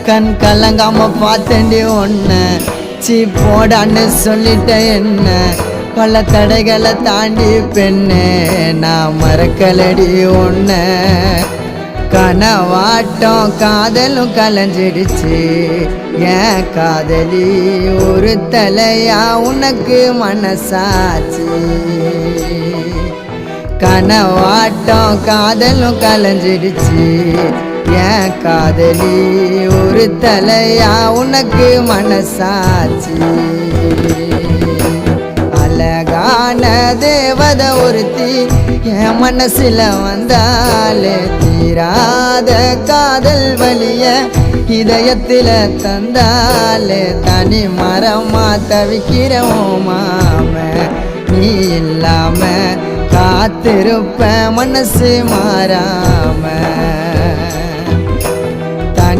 கண் கலங்காம பார்த்தேன்டி ஒன்ன சீ போடான்னு சொல்லிட்ட என்ன பல தடைகளை தாண்டி பெண்ணே நான் மறக்கலடி ஒன்ன கனவாட்டம் காதலும் கலைஞ்சிடுச்சு ஏன் காதலி ஒரு தலையா உனக்கு மனசாச்சு கனவாட்டம் காதலும் கலைஞ்சிடுச்சு ஏன் காதலி ஒரு தலையா உனக்கு மனசாச்சு அழகான தேவதை ஒருத்தி என் மனசுல வந்தாலே தீராத காதல் வலிய இதயத்தில தந்தாலே தனி மரமா தவிக்கிறோம் மாம நீ இல்லாம காத்திருப்ப மனசு மாறாம